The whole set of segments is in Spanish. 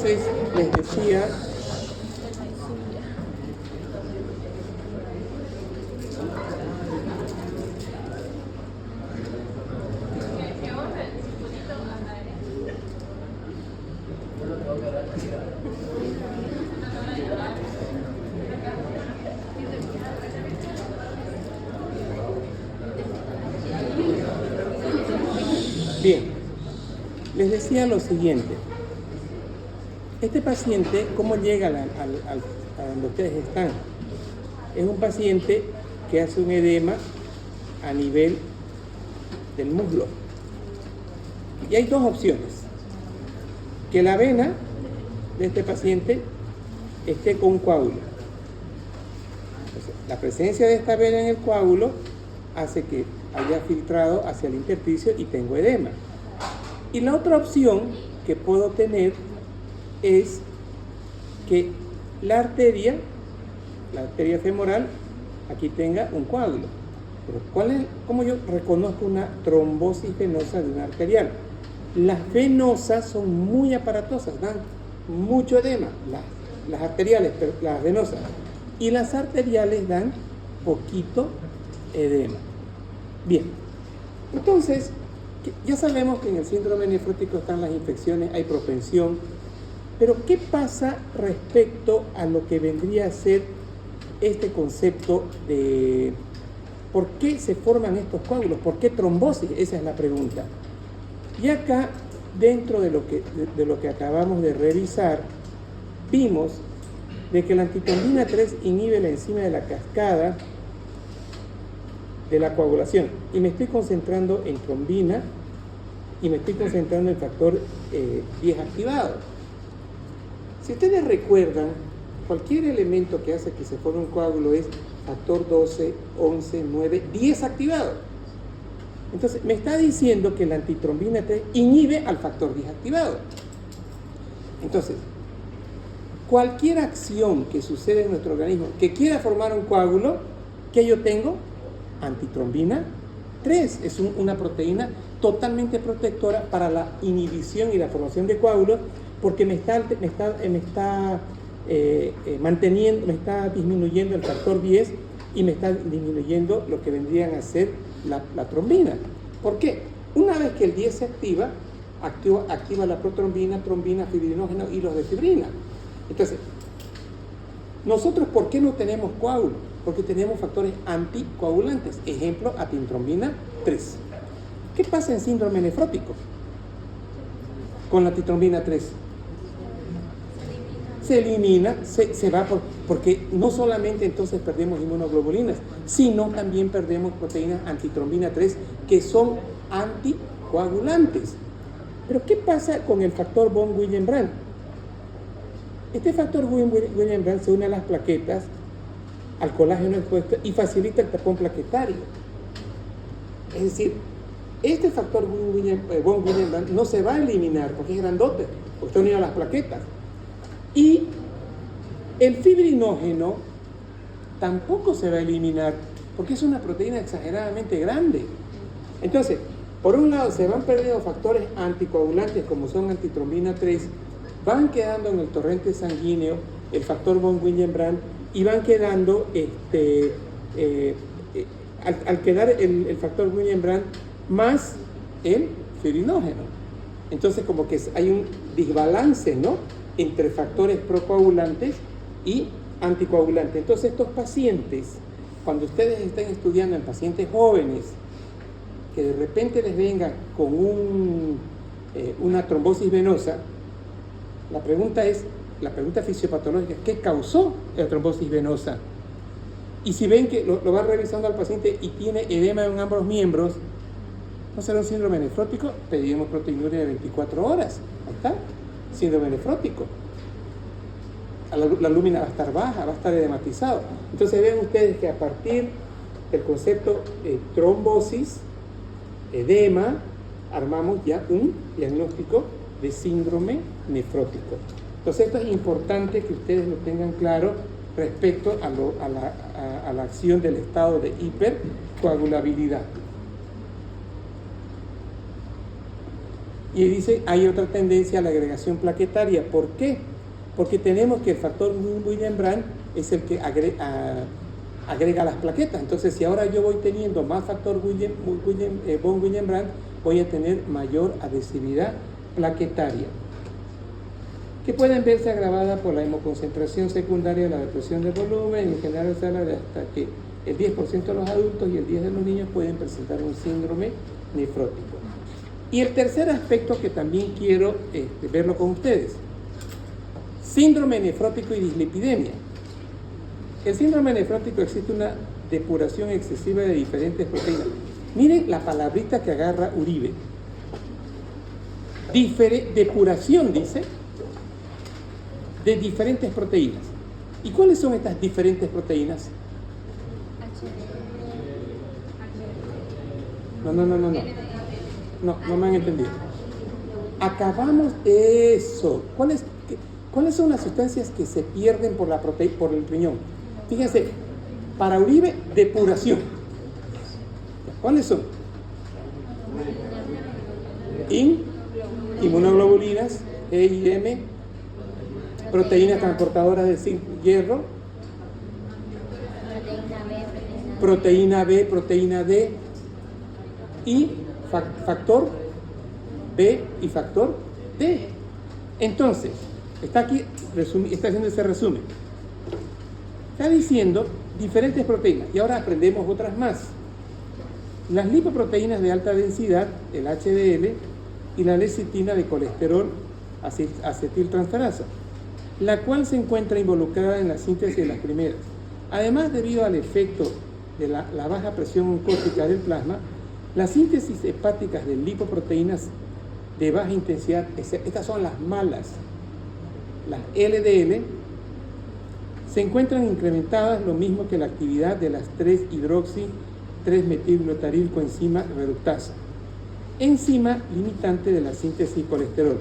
Entonces, les decía, bien, les decía lo siguiente. Este paciente, ¿cómo llega a donde ustedes están? Es un paciente que hace un edema a nivel del muslo. Y hay dos opciones. Que la vena de este paciente esté con un coágulo. Entonces, la presencia de esta vena en el coágulo hace que haya filtrado hacia el intersticio y tengo edema. Y la otra opción que puedo tener es que la arteria femoral, aquí tenga un coágulo. Pero ¿cómo yo reconozco una trombosis venosa de una arterial? Las venosas son muy aparatosas, dan mucho edema, las arteriales, pero las venosas. Y las arteriales dan poquito edema. Bien, entonces, ya sabemos que en el síndrome nefrótico están las infecciones, hay propensión, pero ¿qué pasa respecto a lo que vendría a ser este concepto de por qué se forman estos coágulos? ¿Por qué trombosis? Esa es la pregunta. Y acá, dentro de lo que acabamos de revisar, vimos de que la antitrombina 3 inhibe la enzima de la cascada de la coagulación. Y me estoy concentrando en trombina y me estoy concentrando en factor 10 activado. Si ustedes recuerdan, cualquier elemento que hace que se forme un coágulo es factor 12, 11, 9, 10 activado. Entonces, me está diciendo que la antitrombina 3 inhibe al factor 10 activado. Entonces, cualquier acción que sucede en nuestro organismo que quiera formar un coágulo, ¿qué yo tengo? Antitrombina 3. Es una proteína totalmente protectora para la inhibición y la formación de coágulos, porque me está disminuyendo el factor 10 y me está disminuyendo lo que vendrían a ser la trombina. ¿Por qué? Una vez que el 10 se activa la protrombina, trombina, fibrinógeno y los de fibrina. Entonces, nosotros, ¿por qué no tenemos coágulos? Porque tenemos factores anticoagulantes. Ejemplo, antitrombina 3. ¿Qué pasa en síndrome nefrótico con la antitrombina 3? Se elimina, se va porque no solamente entonces perdemos inmunoglobulinas, sino también perdemos proteínas antitrombina 3 que son anticoagulantes. Pero ¿qué pasa con el factor von Willebrand? Este factor von Willebrand se une a las plaquetas, al colágeno expuesto y facilita el tapón plaquetario. Es decir, este factor von Willebrand no se va a eliminar porque es grandote, porque está unido a las plaquetas. Y el fibrinógeno tampoco se va a eliminar porque es una proteína exageradamente grande. Entonces, por un lado se van perdiendo factores anticoagulantes como son antitrombina 3, van quedando en el torrente sanguíneo el factor von Willebrand y van quedando, al quedar el factor Willebrand más el fibrinógeno. Entonces como que hay un desbalance, ¿no?, entre factores procoagulantes y anticoagulantes. Entonces estos pacientes, cuando ustedes estén estudiando en pacientes jóvenes, que de repente les venga con una trombosis venosa, la pregunta fisiopatológica, ¿qué causó la trombosis venosa? Y si ven que lo van revisando al paciente y tiene edema en ambos miembros, ¿no será un síndrome nefrótico? Pedimos proteinuria de 24 horas. Ahí está, síndrome nefrótico. La lúmina va a estar baja, va a estar edematizado. Entonces ven ustedes que a partir del concepto de trombosis, edema, armamos ya un diagnóstico de síndrome nefrótico. Entonces esto es importante que ustedes lo tengan claro respecto a la acción del estado de hipercoagulabilidad. Y dice, hay otra tendencia a la agregación plaquetaria. ¿Por qué? Porque tenemos que el factor Guillain-Barré es el que agrega las plaquetas. Entonces, si ahora yo voy teniendo más factor von Guillain-Barré, voy a tener mayor adhesividad plaquetaria, que pueden verse agravada por la hemoconcentración secundaria de la depresión del volumen. En general se habla de hasta que el 10% de los adultos y el 10% de los niños pueden presentar un síndrome nefrótico. Y el tercer aspecto que también quiero verlo con ustedes: síndrome nefrótico y dislipidemia. El síndrome nefrótico existe una depuración excesiva de diferentes proteínas. Miren la palabrita que agarra Uribe. Depuración, dice, de diferentes proteínas. ¿Y cuáles son estas diferentes proteínas? No me han entendido. Acabamos eso. ¿Cuáles son las sustancias que se pierden por el riñón? Fíjense, para Uribe, depuración. ¿Cuáles son? Inmunoglobulinas, E y M, proteínas transportadoras de zinc, hierro, proteína B, proteína D, y factor B y factor D. Entonces, está aquí, está haciendo ese resumen. Está diciendo diferentes proteínas, y ahora aprendemos otras más. Las lipoproteínas de alta densidad, el HDL, y la lecitina de colesterol acetiltransferasa, la cual se encuentra involucrada en la síntesis de las primeras. Además, debido al efecto de la baja presión oncótica del plasma, las síntesis hepáticas de lipoproteínas de baja intensidad, estas son las malas, las LDL, se encuentran incrementadas, lo mismo que la actividad de las 3-hidroxi-3-metilglutarilcoenzima reductasa, enzima limitante de la síntesis de colesterol.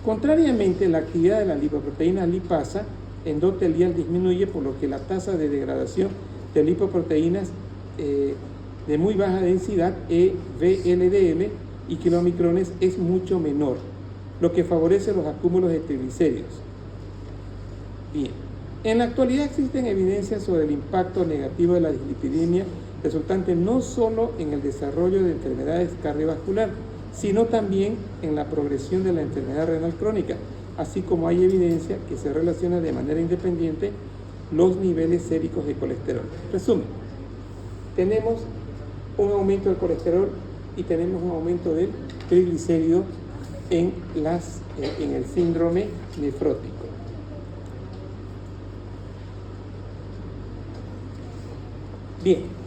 Contrariamente, la actividad de la lipoproteína lipasa endotelial disminuye, por lo que la tasa de degradación de lipoproteínas de muy baja densidad, VLDL y kilomicrones, es mucho menor, lo que favorece los acúmulos de triglicéridos. Bien, en la actualidad existen evidencias sobre el impacto negativo de la dislipidemia resultante no solo en el desarrollo de enfermedades cardiovasculares, sino también en la progresión de la enfermedad renal crónica, así como hay evidencia que se relaciona de manera independiente los niveles séricos de colesterol. Resumen, tenemos un aumento del colesterol y tenemos un aumento del triglicérido en el síndrome nefrótico. Bien.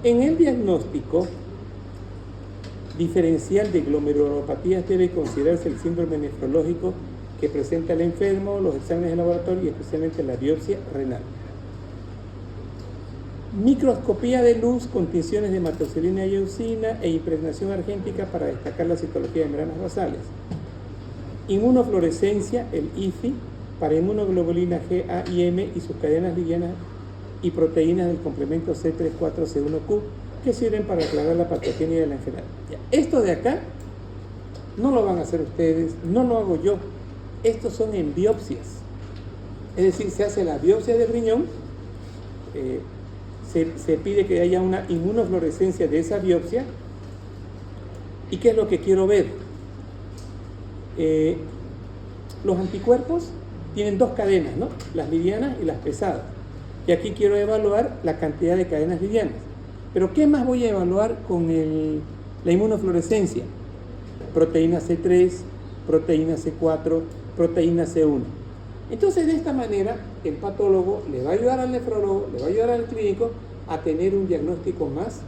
En el diagnóstico diferencial de glomerulopatías debe considerarse el síndrome nefrológico que presenta el enfermo, los exámenes de laboratorio y especialmente la biopsia renal. Microscopía de luz con tinciones de hematoxilina y eosina e impregnación argéntica para destacar la citología de membranas basales. Inmunofluorescencia, el IFI, para inmunoglobulina G, A y M y sus cadenas livianas y proteínas del complemento C34C1Q, que sirven para aclarar la patogenia de la enfermedad. Esto de acá no lo van a hacer ustedes, no lo hago yo. Estos son en biopsias. Es decir, se hace la biopsia del riñón, se pide que haya una inmunofluorescencia de esa biopsia. ¿Y qué es lo que quiero ver? Los anticuerpos tienen dos cadenas, ¿no? Las livianas y las pesadas. Y aquí quiero evaluar la cantidad de cadenas livianas. Pero ¿qué más voy a evaluar con la inmunofluorescencia? Proteína C3, proteína C4, proteína C1. Entonces, de esta manera, el patólogo le va a ayudar al nefrólogo, le va a ayudar al clínico a tener un diagnóstico más,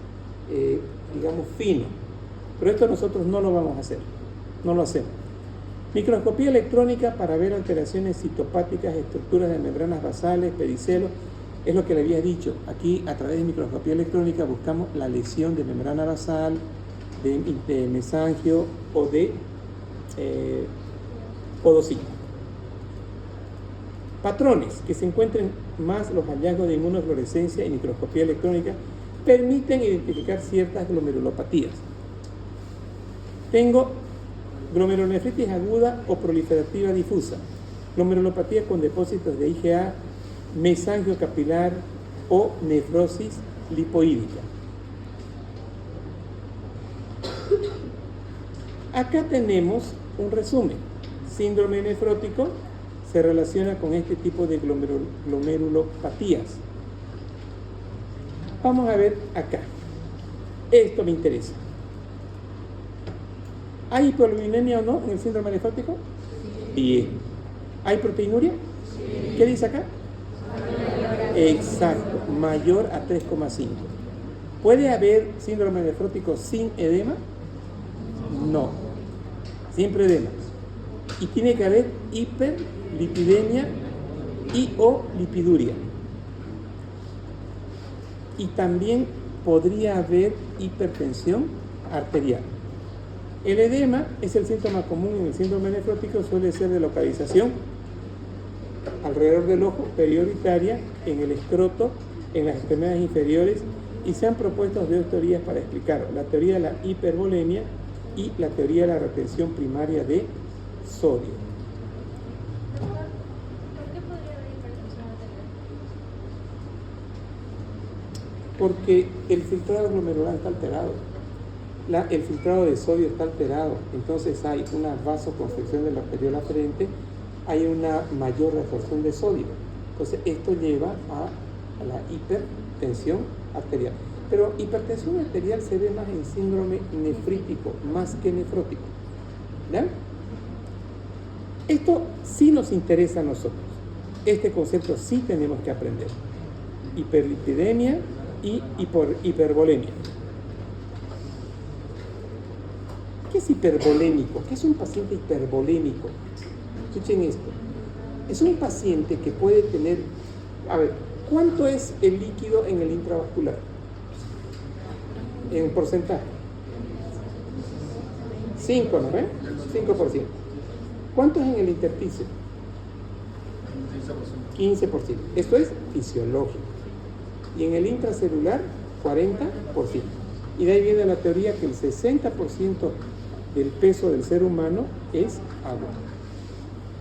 digamos, fino. Pero esto nosotros no lo vamos a hacer, no lo hacemos. Microscopía electrónica para ver alteraciones citopáticas, estructuras de membranas basales, pedicelos. Es lo que le había dicho. Aquí, a través de microscopía electrónica, buscamos la lesión de membrana basal, de mesangio o de podocito. Patrones que se encuentren más los hallazgos de inmunofluorescencia y microscopía electrónica permiten identificar ciertas glomerulopatías. Tengo glomerulonefritis aguda o proliferativa difusa, glomerulopatía con depósitos de IgA, mesangio capilar o nefrosis lipoídica. Acá tenemos un resumen. Síndrome nefrótico se relaciona con este tipo de glomerulopatías. Vamos a ver acá. Esto me interesa. ¿Hay hipoalbuminemia o no en el síndrome nefrótico? Bien. ¿Hay proteinuria? Sí. ¿Qué dice acá? Exacto, mayor a 3,5. ¿Puede haber síndrome nefrótico sin edema? No, siempre edema. Y tiene que haber hiperlipidemia y o lipiduria. Y también podría haber hipertensión arterial. El edema es el síntoma común en el síndrome nefrótico, suele ser de localización alrededor del ojo, prioritaria, en el escroto, en las extremidades inferiores, y se han propuesto dos teorías para explicarlo: la teoría de la hipervolemia y la teoría de la retención primaria de sodio. ¿Por qué podría haber hipertensión arterial? Porque el filtrado glomerular está alterado. El filtrado de sodio está alterado, entonces hay una vasoconstricción de la arteriola aferente, hay una mayor reabsorción de sodio. Entonces esto lleva a la hipertensión arterial. Pero hipertensión arterial se ve más en síndrome nefrítico, más que nefrótico. ¿Ya? Esto sí nos interesa a nosotros. Este concepto sí tenemos que aprender. Hiperlipidemia y hipervolemia. ¿Qué es hipervolémico? ¿Qué es un paciente hipervolémico? Escuchen esto. Es un paciente que puede tener... A ver, ¿cuánto es el líquido en el intravascular? En porcentaje. 5, ¿no ven? 5%. ¿Cuánto es en el intersticio? 15%. Esto es fisiológico. Y en el intracelular, 40%. Y de ahí viene la teoría que el 60% del peso del ser humano es agua.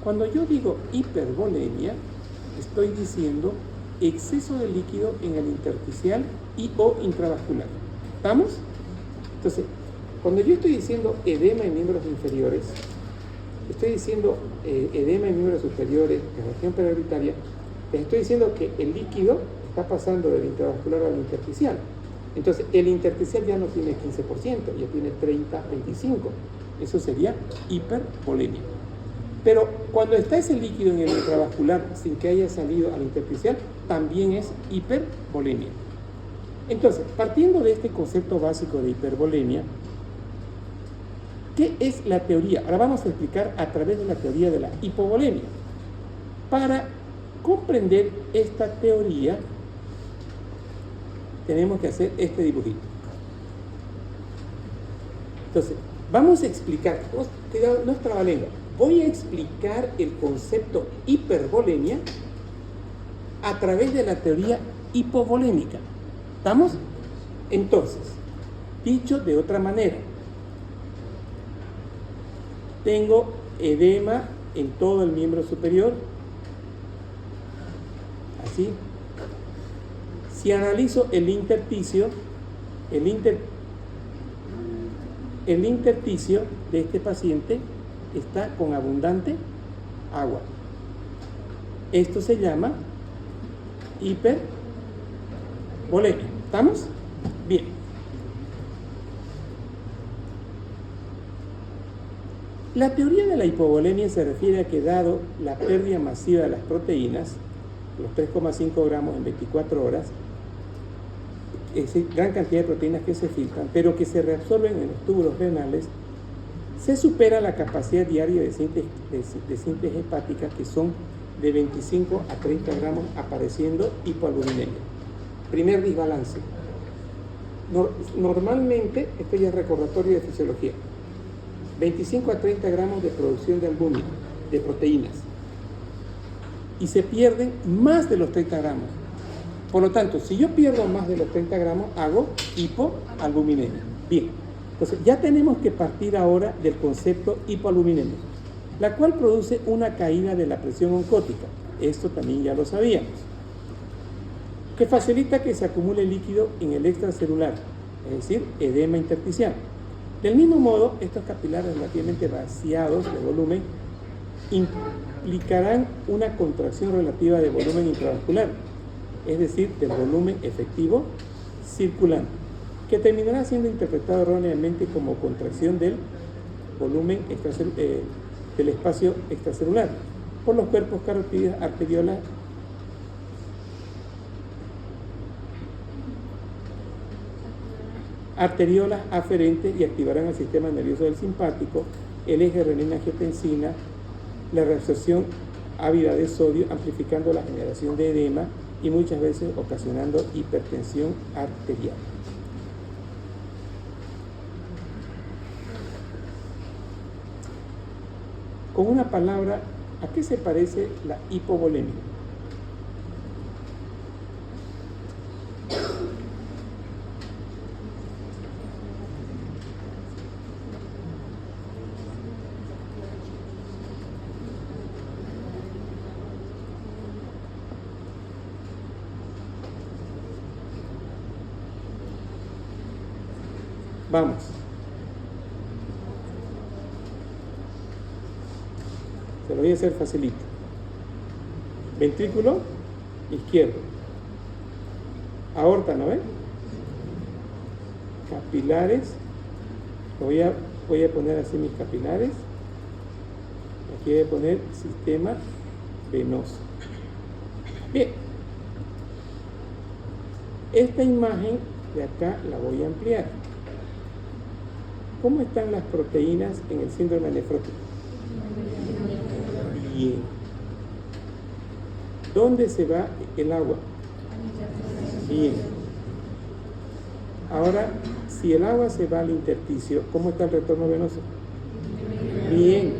Cuando yo digo hipervolemia, estoy diciendo exceso de líquido en el intersticial y o intravascular. ¿Estamos? Entonces, cuando yo estoy diciendo edema en miembros inferiores, estoy diciendo edema en miembros superiores, en región periuretaria, les estoy diciendo que el líquido está pasando del intravascular al intersticial. Entonces, el intersticial ya no tiene 15%, ya tiene 30, 25. Eso sería hipervolemia. Pero cuando está ese líquido en el intravascular sin que haya salido al intersticial, también es hipervolemia. Entonces, partiendo de este concepto básico de hipervolemia, ¿qué es la teoría? Ahora vamos a explicar a través de la teoría de la hipovolemia. Para comprender esta teoría, tenemos que hacer este dibujito. Entonces, vamos a explicar, cuidado, no es trabalengua, voy a explicar el concepto hipervolemia a través de la teoría hipovolémica. ¿Estamos? Entonces, dicho de otra manera, tengo edema en todo el miembro superior, así. Si analizo el intersticio, el intersticio de este paciente está con abundante agua. Esto se llama hipervolemia. ¿Estamos? Bien. La teoría de la hipovolemia se refiere a que, dado la pérdida masiva de las proteínas, los 3,5 gramos en 24 horas, es gran cantidad de proteínas que se filtran, pero que se reabsorben en los túbulos renales, se supera la capacidad diaria de síntesis hepática, que son de 25 a 30 gramos, apareciendo hipoalbuminemia. Primer desbalance. Normalmente, esto ya es recordatorio de fisiología, 25 a 30 gramos de producción de albúmina, de proteínas. y se pierden más de los 30 gramos. Por lo tanto, si yo pierdo más de los 30 gramos, hago hipoalbuminemia. Bien, entonces ya tenemos que partir ahora del concepto hipoalbuminemia, la cual produce una caída de la presión oncótica. Esto también ya lo sabíamos. Que facilita que se acumule líquido en el extracelular, es decir, edema intersticial. Del mismo modo, estos capilares relativamente vaciados de volumen implicarán una contracción relativa de volumen intravascular, es decir, del volumen efectivo circulante, que terminará siendo interpretado erróneamente como contracción del volumen del espacio extracelular por los cuerpos carotídeos, arteriolas aferentes y activarán el sistema nervioso del simpático, el eje renina-angiotensina, la reabsorción ávida de sodio, amplificando la generación de edema y muchas veces ocasionando hipertensión arterial. Con una palabra, ¿a qué se parece la hipovolemia? Vamos. Se lo voy a hacer facilito. Ventrículo izquierdo. Aorta, ¿no ven? Capilares. Voy a poner así mis capilares. Aquí voy a poner sistema venoso. Bien. Esta imagen de acá la voy a ampliar. ¿Cómo están las proteínas en el síndrome nefrótico? Bien. ¿Dónde se va el agua? Bien. Ahora, si el agua se va al intersticio, ¿cómo está el retorno venoso? Bien.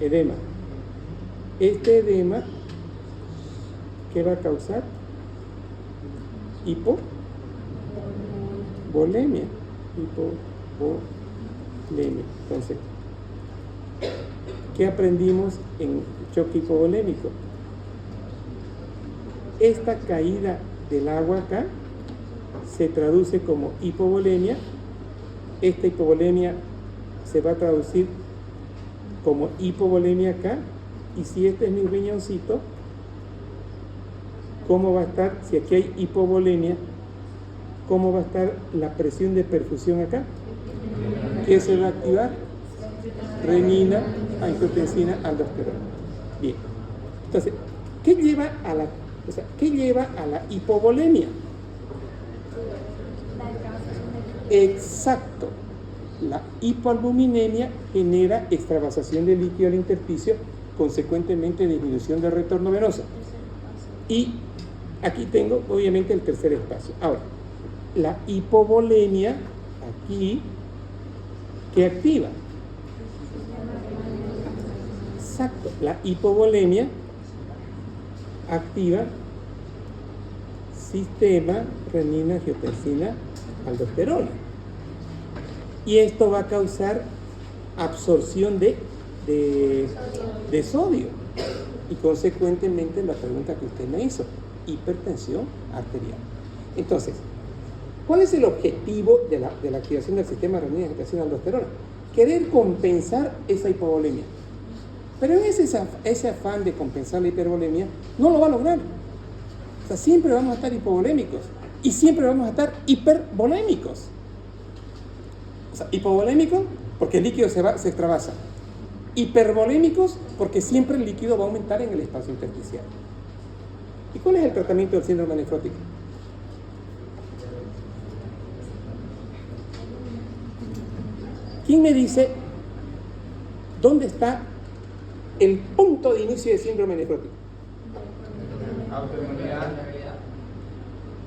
Edema. Este edema, ¿qué va a causar? Hipovolemia. Entonces, ¿qué aprendimos en choque hipovolémico? Esta caída del agua acá se traduce como hipovolemia. Esta hipovolemia se va a traducir como hipovolemia acá. Y si este es mi riñoncito, ¿cómo va a estar? Si aquí hay hipovolemia, ¿cómo va a estar la presión de perfusión acá? ¿Qué se va a activar? Renina, angiotensina, aldosterona. Bien. Entonces, ¿qué lleva a la hipovolemia? Exacto. La hipoalbuminemia genera extravasación de líquido al intersticio, consecuentemente disminución del retorno venoso. Y aquí tengo, obviamente, el tercer espacio. Ahora, la hipovolemia, aquí, ¿qué activa? Exacto, la hipovolemia activa sistema renina, angiotensina, aldosterona. Y esto va a causar absorción de sodio. Y consecuentemente la pregunta que usted me hizo, hipertensión arterial. Entonces, ¿cuál es el objetivo de la activación del sistema renina, angiotensina, aldosterona? Querer compensar esa hipovolemia. Pero en ese afán de compensar la hipervolemia, no lo va a lograr. O sea, siempre vamos a estar hipovolémicos y siempre vamos a estar hipervolémicos. O sea, hipovolémicos porque el líquido se extravasa. Hipervolémicos porque siempre el líquido va a aumentar en el espacio intersticial. ¿Y cuál es el tratamiento del síndrome nefrótico? ¿Quién me dice dónde está el punto de inicio de síndrome nefrótico? Autoinmunidad.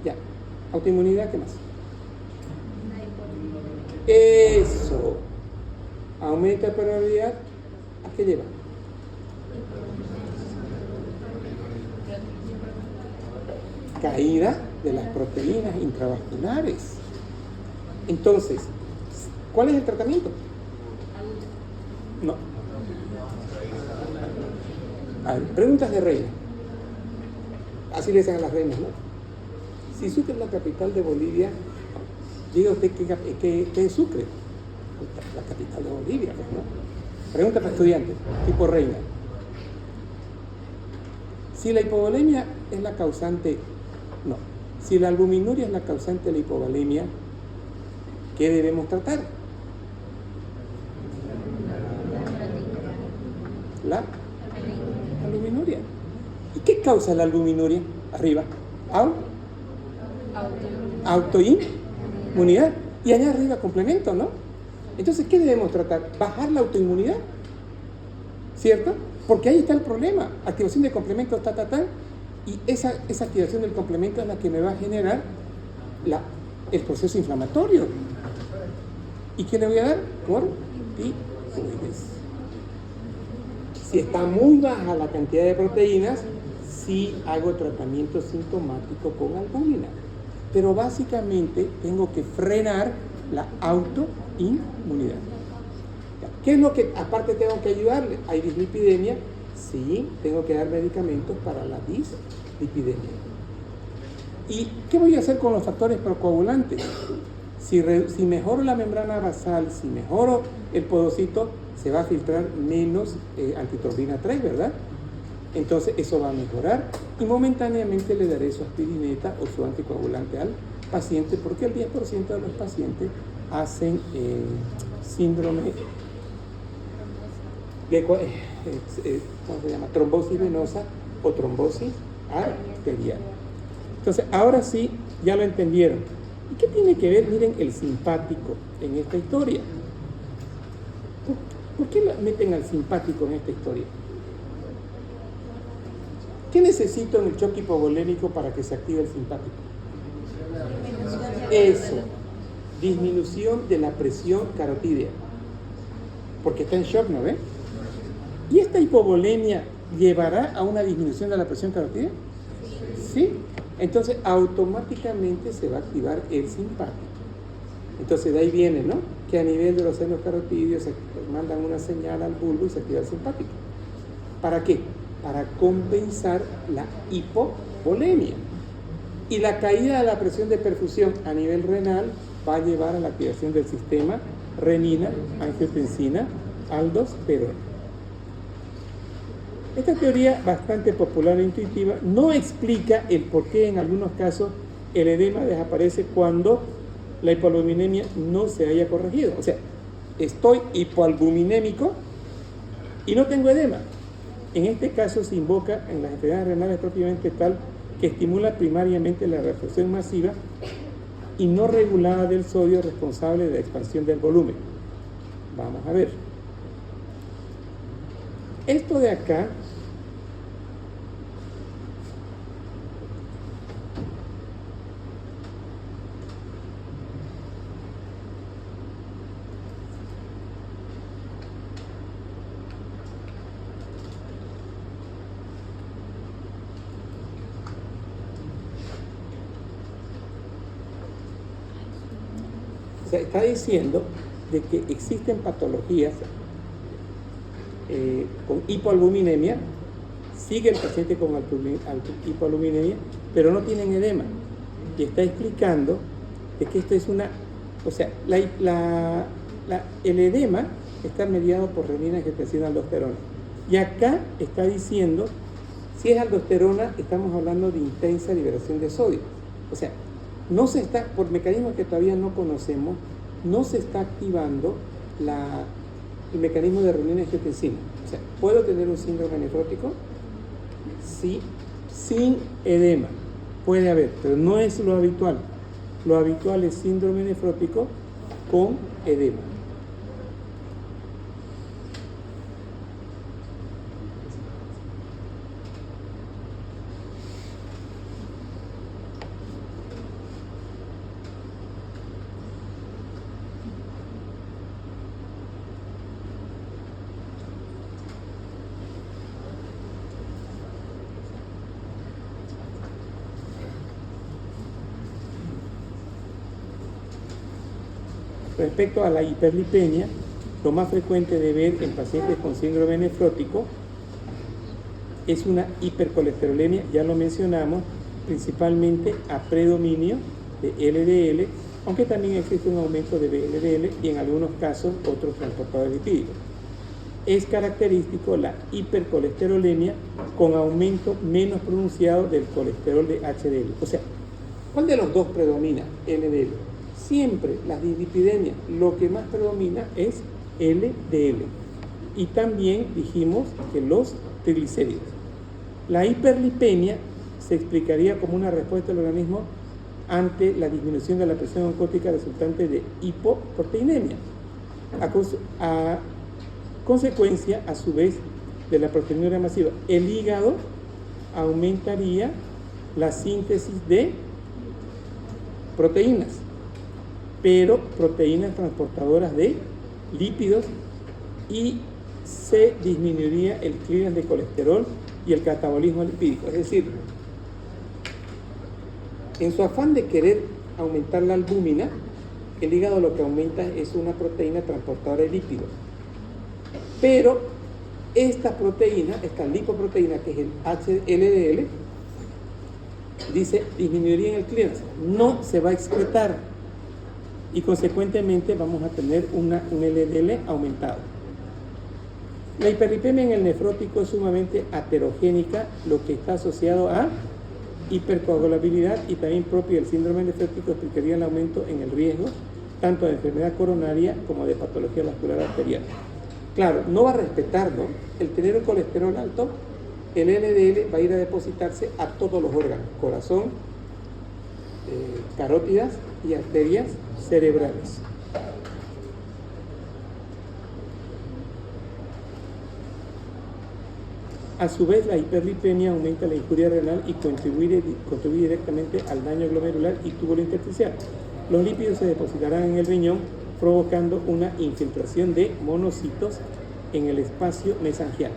Ya. Autoinmunidad, ¿qué más? Eso. Aumenta la probabilidad. ¿A qué lleva? caída de las proteínas intravasculares. Entonces, ¿cuál es el tratamiento? No. A ver, preguntas de reina. Así le dicen a las reinas, ¿no? Si Sucre es la capital de Bolivia, diga usted qué es Sucre. La capital de Bolivia, pues, ¿no? Pregunta para estudiantes, tipo reina. Si la hipovolemia es la causante, no. Si la albuminuria es la causante de la hipovolemia, ¿qué debemos tratar? La albuminuria. ¿Y qué causa la albuminuria? Arriba. Autoinmunidad. Y allá arriba complemento, ¿no? Entonces, ¿qué debemos tratar? Bajar la autoinmunidad, ¿cierto? Porque ahí está el problema. Activación de complemento, y esa activación del complemento es la que me va a generar el proceso inflamatorio. ¿Y qué le voy a dar? Corticoides. Si está muy baja la cantidad de proteínas, sí hago tratamiento sintomático con albúmina. Pero básicamente tengo que frenar la autoinmunidad. ¿Qué es lo que aparte tengo que ayudarle? ¿Hay dislipidemia? Sí, tengo que dar medicamentos para la dislipidemia. ¿Y qué voy a hacer con los factores procoagulantes? Si mejoro la membrana basal, si mejoro el podocito, se va a filtrar menos antitrombina 3, ¿verdad? Entonces eso va a mejorar y momentáneamente le daré su aspirineta o su anticoagulante al paciente, porque el 10% de los pacientes hacen síndrome de ¿cómo se llama? Trombosis venosa o trombosis arterial. Entonces ahora sí ya lo entendieron. ¿Y qué tiene que ver, miren, el simpático en esta historia? ¿Por qué meten al simpático en esta historia? ¿Qué necesito en el choque hipovolémico para que se active el simpático? Eso, disminución de la presión carotídea, porque está en shock, ¿no ve? ¿Y esta hipovolemia llevará a una disminución de la presión carotídea? Sí. Entonces automáticamente se va a activar el simpático. Entonces de ahí viene, ¿no? Que a nivel de los senos carotídeos se mandan una señal al bulbo y se activa el simpático. ¿Para qué? Para compensar la hipovolemia. Y la caída de la presión de perfusión a nivel renal va a llevar a la activación del sistema renina, angiotensina, aldosterona. Esta teoría, bastante popular e intuitiva, no explica el por qué en algunos casos el edema desaparece cuando la hipoalbuminemia no se haya corregido. O sea, estoy hipoalbuminémico y no tengo edema. En este caso se invoca en las enfermedades renales propiamente tal que estimula primariamente la reabsorción masiva y no regulada del sodio responsable de la expansión del volumen. Vamos a ver. Esto de acá se está diciendo de que existen patologías con hipoalbuminemia, sigue el paciente con hipoalbuminemia, pero no tienen edema. Y está explicando de que esto es una... O sea, el edema está mediado por renina, angiotensina, aldosterona. Y acá está diciendo, si es aldosterona, estamos hablando de intensa liberación de sodio. O sea, no se está, por mecanismos que todavía no conocemos, no se está activando el mecanismo de renina angiotensina. O sea, ¿puedo tener un síndrome nefrótico? Sí, sin edema. Puede haber, pero no es lo habitual. Lo habitual es síndrome nefrótico con edema. Respecto a la hiperlipemia, lo más frecuente de ver en pacientes con síndrome nefrótico es una hipercolesterolemia, ya lo mencionamos, principalmente a predominio de LDL, aunque también existe un aumento de VLDL y en algunos casos otros transportadores lipídicos. Es característico la hipercolesterolemia con aumento menos pronunciado del colesterol de HDL. O sea, ¿cuál de los dos predomina? LDL. Siempre las dislipidemias, lo que más predomina es LDL. Y también dijimos que los triglicéridos. La hiperlipemia se explicaría como una respuesta del organismo ante la disminución de la presión oncótica resultante de hipoproteinemia, a consecuencia, a su vez, de la proteinuria masiva. El hígado aumentaría la síntesis de proteínas, pero proteínas transportadoras de lípidos, y se disminuiría el clearance de colesterol y el catabolismo lipídico. Es decir, en su afán de querer aumentar la albúmina, el hígado lo que aumenta es una proteína transportadora de lípidos. Pero esta proteína, esta lipoproteína, que es el HLDL, dice, disminuiría en el clearance, no se va a excretar y consecuentemente vamos a tener un LDL aumentado. La hiperlipemia en el nefrótico es sumamente aterogénica, lo que está asociado a hipercoagulabilidad y también propio del síndrome nefrótico explicaría el aumento en el riesgo tanto de enfermedad coronaria como de patología vascular arterial. Claro, no va a respetar, ¿no? El tener un colesterol alto, el LDL va a ir a depositarse a todos los órganos, corazón, carótidas y arterias cerebrales. A su vez, la hiperlipemia aumenta la injuria renal y contribuye directamente al daño glomerular y túbulo intersticial. Los lípidos se depositarán en el riñón, provocando una infiltración de monocitos en el espacio mesangial.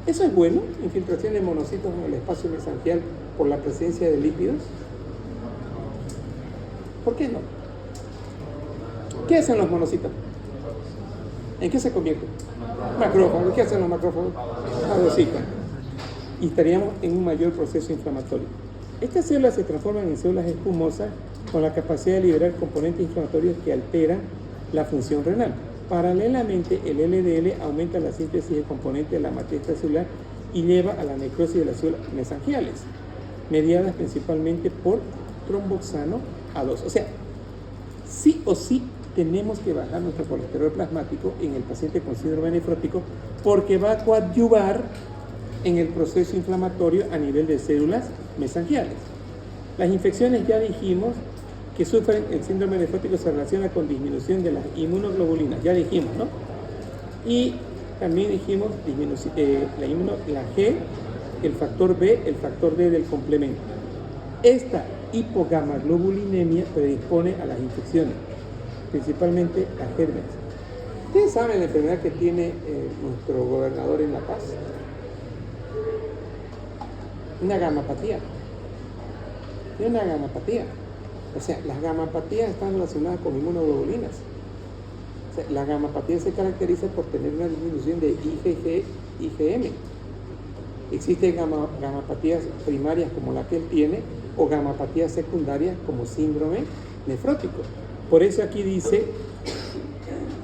¿Eso es bueno? ¿Infiltración de monocitos en el espacio mesangial por la presencia de lípidos? ¿Por qué no? ¿Qué hacen los monocitos? ¿En qué se convierten? Macrófagos. ¿Qué hacen los macrófagos? Fagocitan. Y estaríamos en un mayor proceso inflamatorio. Estas células se transforman en células espumosas con la capacidad de liberar componentes inflamatorios que alteran la función renal. Paralelamente, el LDL aumenta la síntesis de componentes de la matriz celular y lleva a la necrosis de las células mesangiales, mediadas principalmente por tromboxano A2. O sea, sí o sí tenemos que bajar nuestro colesterol plasmático en el paciente con síndrome nefrótico porque va a coadyuvar en el proceso inflamatorio a nivel de células mesangiales. Las infecciones, ya dijimos, que sufren el síndrome nefrótico se relaciona con disminución de las inmunoglobulinas, ya dijimos, ¿no? Y también dijimos la G, el factor B, el factor D del complemento. Esta hipogamaglobulinemia predispone a las infecciones, principalmente a gérmenes. ¿Ustedes saben la enfermedad que tiene nuestro gobernador en La Paz? Una gamapatía. Tiene una gamapatía. O sea, las gamapatías están relacionadas con inmunoglobulinas. O sea, la gamapatía se caracteriza por tener una disminución de IgG, IgM. Existen gamapatías primarias como la que él tiene o gamapatías secundarias como síndrome nefrótico. Por eso aquí dice,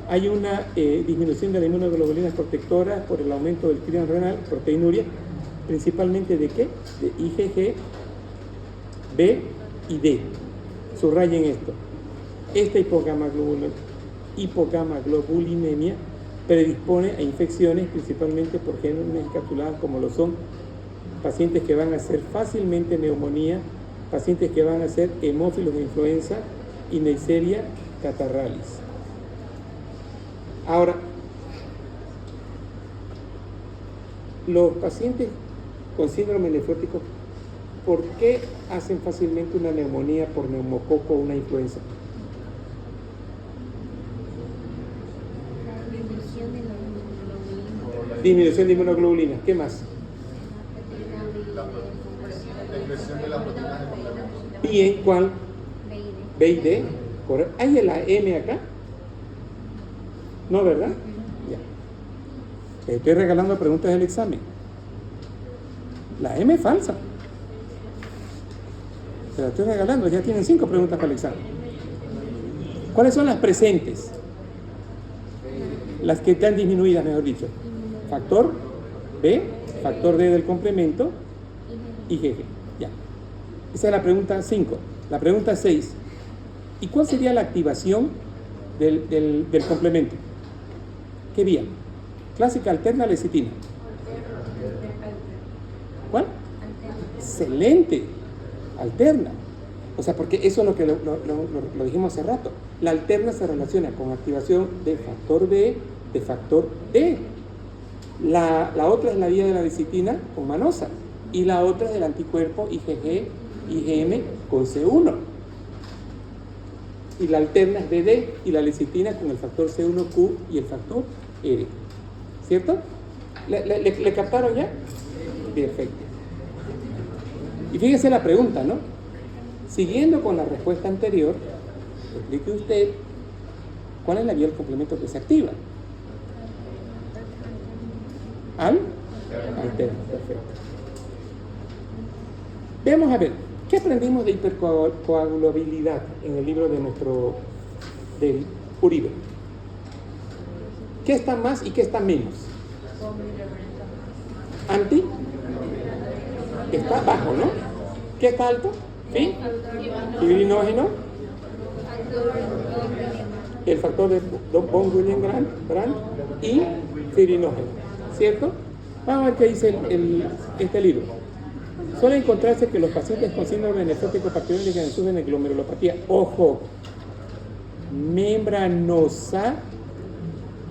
hay una disminución de la inmunoglobulina protectora por el aumento del clearance renal, proteinuria, principalmente ¿de qué? De IgG, B y D. Subrayen esto. Esta hipogamaglobulinemia predispone a infecciones principalmente por gérmenes encapsulados como lo son pacientes que van a hacer fácilmente neumonía, pacientes que van a ser hemófilos de influenza y Neisseria catarrhalis. Ahora, los pacientes con síndrome nefrótico, ¿por qué hacen fácilmente una neumonía por neumococo o una influenza? Disminución de inmunoglobulina. ¿Qué más? La expresión de las proteínas de complemento. Bien, ¿cuál? B y D. ¿Hay la M acá? No, ¿verdad? Ya. Estoy regalando preguntas del examen. La M es falsa. Se la estoy regalando, ya tienen 5 preguntas para el examen. ¿Cuáles son las presentes? Las que están disminuidas, mejor dicho. Factor B, factor D del complemento y GG. Ya. Esa es la pregunta 5. La pregunta 6. ¿Y cuál sería la activación del complemento? ¿Qué vía? Clásica, alterna, lecitina. ¿Cuál? Excelente. Alterna. O sea, porque eso es lo que lo dijimos hace rato. La alterna se relaciona con activación de factor B, de factor D. La otra es la vía de la lecitina con manosa. Y la otra es del anticuerpo IgG, IgM con C1. Y la alterna es BD y la lecitina con el factor C1Q y el factor R. ¿Cierto? ¿Le captaron ya? Perfecto. Y fíjese la pregunta, ¿no? Siguiendo con la respuesta anterior, explique usted cuál es la vía del complemento que se activa. Alterna, perfecto. Veamos a ver, ¿qué aprendimos de hipercoagulabilidad en el libro del Uribe? ¿Qué está más y qué está menos? Anti está bajo, ¿no? ¿Qué está alto? ¿Sí? Fibrinógeno. El factor de von Willebrand y fibrinógeno. ¿Cierto? Vamos a ver qué dice este libro. Suele encontrarse que los pacientes con síndrome nefrótico particularmente que sufren de glomerulopatía, ojo, membranosa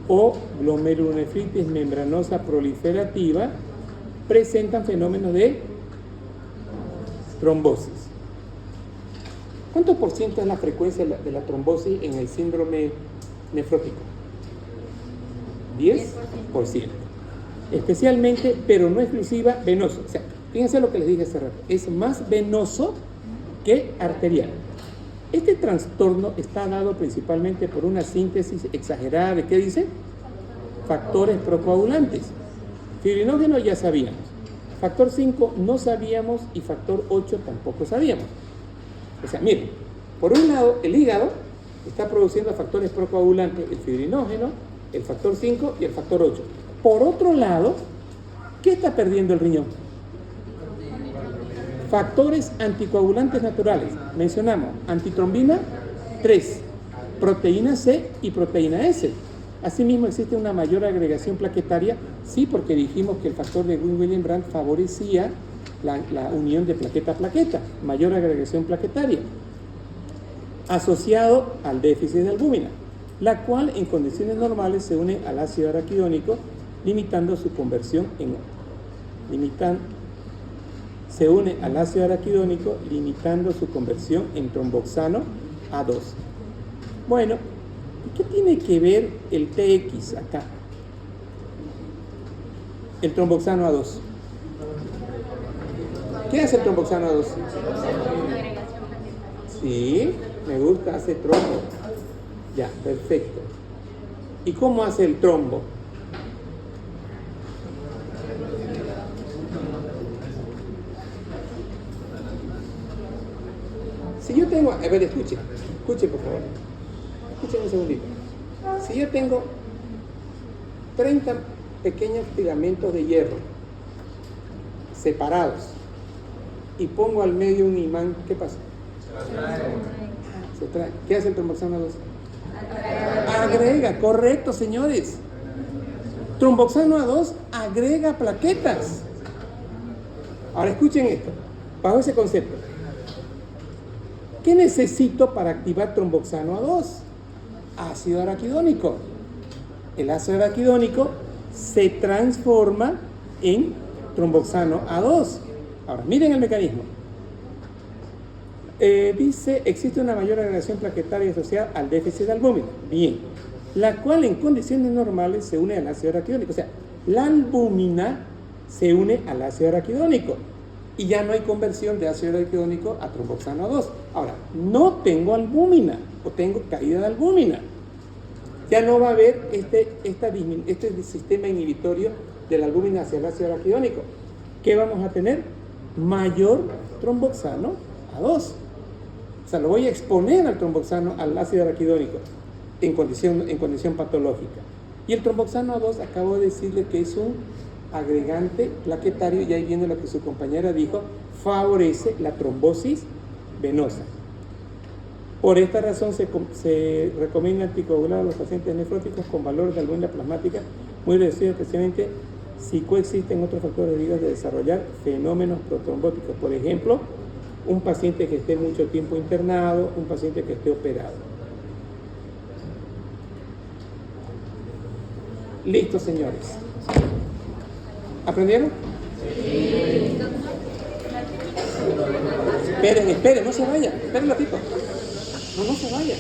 o glomerulonefritis membranosa proliferativa, presentan fenómenos de trombosis. ¿Cuánto por ciento es la frecuencia de la trombosis en el síndrome nefrótico? 10%. Especialmente, pero no exclusiva, venoso. O sea, fíjense lo que les dije hace rato. Es más venoso que arterial. Este trastorno está dado principalmente por una síntesis exagerada de, ¿qué dice? Factores procoagulantes. Fibrinógeno ya sabíamos. Factor 5 no sabíamos y factor 8 tampoco sabíamos. O sea, miren, por un lado, el hígado está produciendo factores procoagulantes, el fibrinógeno, el factor 5 y el factor 8. Por otro lado, ¿qué está perdiendo el riñón? Factores anticoagulantes naturales. Mencionamos antitrombina 3, proteína C y proteína S. Asimismo, existe una mayor agregación plaquetaria, sí, porque dijimos que el factor de Willebrand favorecía la unión de plaqueta a plaqueta, mayor agregación plaquetaria, asociado al déficit de albúmina, la cual en condiciones normales se une al ácido araquidónico, limitando su conversión se une al ácido araquidónico, limitando su conversión en tromboxano A2. Bueno, ¿qué tiene que ver el TX acá? El tromboxano A2. ¿Qué hace el tromboxano A2? Sí, me gusta, hace trombo. Ya, perfecto. ¿Y cómo hace el trombo? Si yo tengo, a ver, escuche por favor. Escuchen un segundito. Si yo tengo 30 pequeños filamentos de hierro separados y pongo al medio un imán, ¿qué pasa? Se trae. ¿Qué hace el tromboxano 2? Agrega, correcto, señores. Tromboxano A2 agrega plaquetas. Ahora escuchen esto, bajo ese concepto. ¿Qué necesito para activar tromboxano A2? Ácido araquidónico. El ácido araquidónico se transforma en tromboxano A2. Ahora, miren el mecanismo. Dice, existe una mayor agregación plaquetaria asociada al déficit de albúmina. Bien. La cual en condiciones normales se une al ácido araquidónico. O sea, la albúmina se une al ácido araquidónico. y ya no hay conversión de ácido araquidónico a tromboxano 2. Ahora, no tengo albúmina o tengo caída de albúmina. Ya no va a haber este sistema inhibitorio de la albúmina hacia el ácido araquidónico. ¿Qué vamos a tener? Mayor tromboxano A2. O sea, lo voy a exponer al tromboxano, al ácido araquidónico en condición patológica. Y el tromboxano A2, acabo de decirle que es un agregante plaquetario, y ahí viene lo que su compañera dijo, favorece la trombosis venosa. Por esta razón se recomienda anticoagular a los pacientes nefróticos con valor de albúmina plasmática muy reducido, especialmente si coexisten otros factores de riesgo de desarrollar fenómenos protrombóticos. Por ejemplo, un paciente que esté mucho tiempo internado, un paciente que esté operado. Listo, señores. ¿Aprendieron? Sí. Esperen, no se vayan. Esperen un ratito. No se vayan.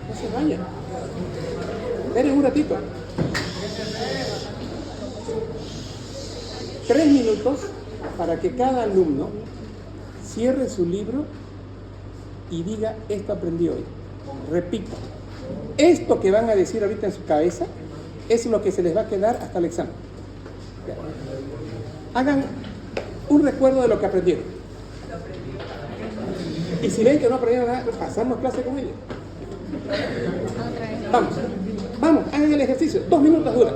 No se vayan. Esperen un ratito. 3 minutos para que cada alumno cierre su libro y diga: esto aprendí hoy. Repito, esto que van a decir ahorita en su cabeza es lo que se les va a quedar hasta el examen. Hagan un recuerdo de lo que aprendieron. Y si ven que no aprendieron nada, pasamos clase con ellos. Vamos, hagan el ejercicio. 2 minutos dura.